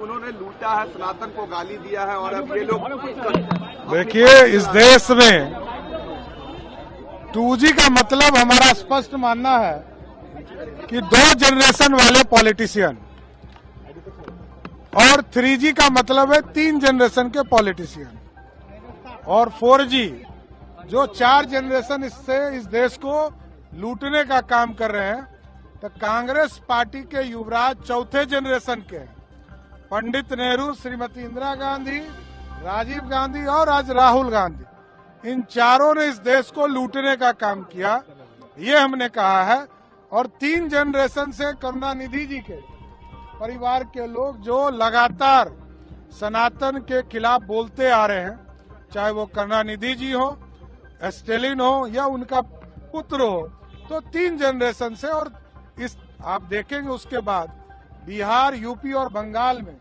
उन्होंने लूटा है, सनातन को गाली दिया है और अब ये लोग देखिए, इस देश में 2G का मतलब हमारा स्पष्ट मानना है कि 2 जनरेशन वाले पॉलिटिशियन और 3G का मतलब है 3 जनरेशन के पॉलिटिशियन और 4G जो 4 जनरेशन इससे इस देश को लूटने का काम कर रहे हैं। तो कांग्रेस पार्टी के युवराज 4थे जनरेशन के हैं। पंडित नेहरू, श्रीमती इंदिरा गांधी, राजीव गांधी और आज राहुल गांधी, इन चारों ने इस देश को लूटने का काम किया, ये हमने कहा है। और 3 जनरेशन से करुणानिधि जी के परिवार के लोग जो लगातार सनातन के खिलाफ बोलते आ रहे हैं, चाहे वो करुणानिधि जी हो, स्टेलिन हो या उनका पुत्र हो, तो 3 जनरेशन से। और इस आप देखेंगे उसके बाद बिहार, यूपी और बंगाल में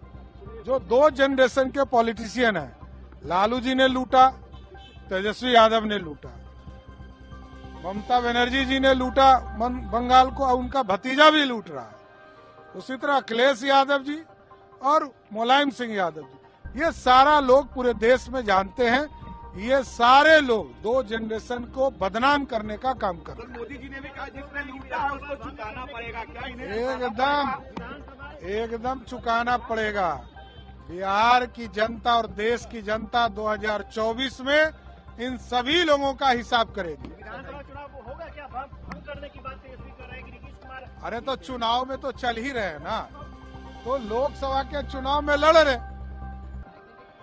जो 2 जनरेशन के पॉलिटिशियन हैं, लालू जी ने लूटा, तेजस्वी यादव ने लूटा, ममता बनर्जी जी ने लूटा बंगाल को, उनका भतीजा भी लूट रहा है। उसी तरह अखिलेश यादव जी और मुलायम सिंह यादव जी, ये सारा लोग पूरे देश में जानते हैं, ये सारे लोग 2 जनरेशन को बदनाम करने का काम कर रहे हैं। मोदी जी ने भी कहा जिसने लूटा है उसको चुकाना पड़ेगा, क्या इन्हें एकदम चुकाना पड़ेगा। बिहार की जनता और देश की जनता 2024 में इन सभी लोगों का हिसाब करेगी। विधानसभा चुनाव होगा क्या? भंग करने की बात तेजस्वी कर रहे हैं कि नीतीश कुमार। अरे तो चुनाव में तो चल ही रहे ना, तो लोकसभा के चुनाव में लड़ रहे,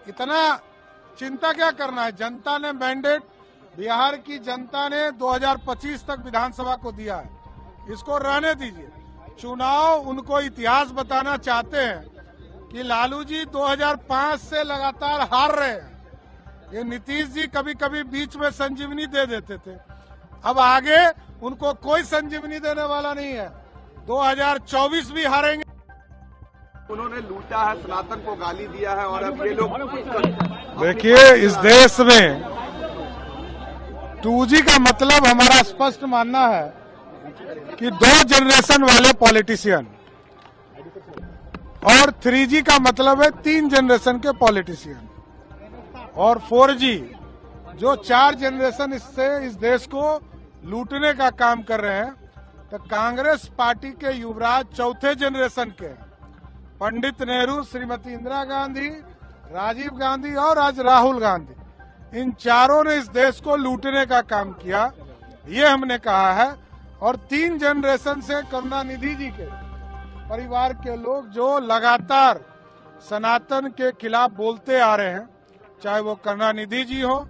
इतना चिंता क्या करना है। जनता ने मैंडेट, बिहार की जनता ने 2025 तक विधानसभा को दिया है, इसको रहने दीजिए। चुनाव उनको इतिहास बताना चाहते हैं कि लालू जी 2005 से लगातार हार रहे हैं। ये नीतीश जी कभी कभी बीच में संजीवनी दे देते थे, अब आगे उनको कोई संजीवनी देने वाला नहीं है। 2024 भी हारेंगे। उन्होंने लूटा है, सनातन को गाली दिया है और अब ये लोग देखिए, इस देश में 2G का मतलब हमारा स्पष्ट मानना है कि 2 जनरेशन वाले पॉलिटिशियन और 3G का मतलब है 3 जनरेशन के पॉलिटिशियन और 4G जो 4 जनरेशन इससे इस देश को लूटने का काम कर रहे हैं। तो कांग्रेस पार्टी के युवराज 4थे जनरेशन के हैं। पंडित नेहरू, श्रीमती इंदिरा गांधी, राजीव गांधी और आज राहुल गांधी, इन चारों ने इस देश को लूटने का काम किया, ये हमने कहा है। और 3 जनरेशन से करुणानिधि जी के परिवार के लोग जो लगातार सनातन के खिलाफ बोलते आ रहे हैं, चाहे वो करुणानिधि जी हो,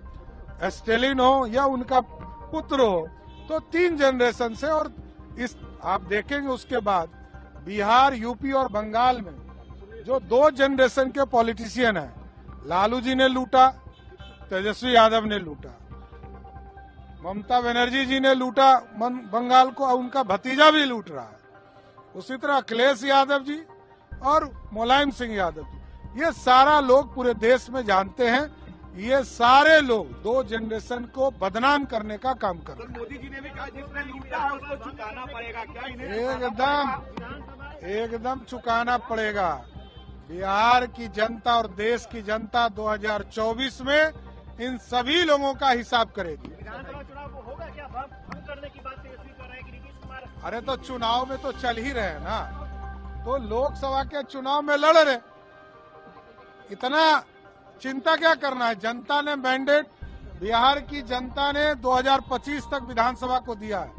स्टेलिन हो या उनका पुत्र हो, तो 3 जनरेशन से। और इस आप देखेंगे उसके बाद बिहार, यूपी और बंगाल में जो 2 जनरेशन के पॉलिटिशियन हैं, लालू जी ने लूटा, तेजस्वी यादव ने लूटा, ममता बनर्जी जी ने लूटा बंगाल को, उनका भतीजा भी लूट रहा है। उसी तरह अखिलेश यादव जी और मुलायम सिंह यादव जी, ये सारा लोग पूरे देश में जानते हैं, ये सारे लोग 2 जनरेशन को बदनाम करने का काम कर रहे हैं। मोदी जी ने भी कहा जिसने लूटा है उसको चुकाना पड़ेगा, क्या इन्हें एकदम चुकाना पड़ेगा। बिहार की जनता और देश की जनता 2024 में इन सभी लोगों का हिसाब करेगी। विधानसभा चुनाव होगा क्या? भंग करने की बात तेजस्वी कर रहे हैं कि नीतीश कुमार। अरे तो चुनाव में तो चल ही रहे ना, तो लोकसभा के चुनाव में लड़ रहे, इतना चिंता क्या करना है। जनता ने मैंडेट, बिहार की जनता ने 2025 तक विधानसभा को दिया है,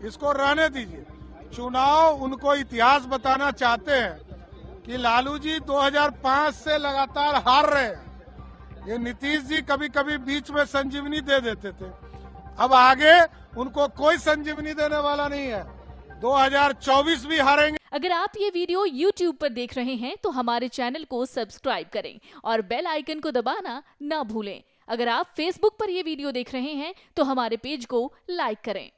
इसको रहने दीजिए। चुनाव उनको इतिहास बताना चाहते हैं कि लालू जी 2005 से लगातार हार रहे हैं, ये नीतीश जी कभी कभी बीच में संजीवनी दे देते थे, अब आगे उनको कोई संजीवनी देने वाला नहीं है। 2024 भी हारेंगे। अगर आप ये वीडियो YouTube पर देख रहे हैं तो हमारे चैनल को सब्सक्राइब करें और बेल आइकन को दबाना ना भूलें। अगर आप Facebook पर ये वीडियो देख रहे हैं तो हमारे पेज को लाइक करें।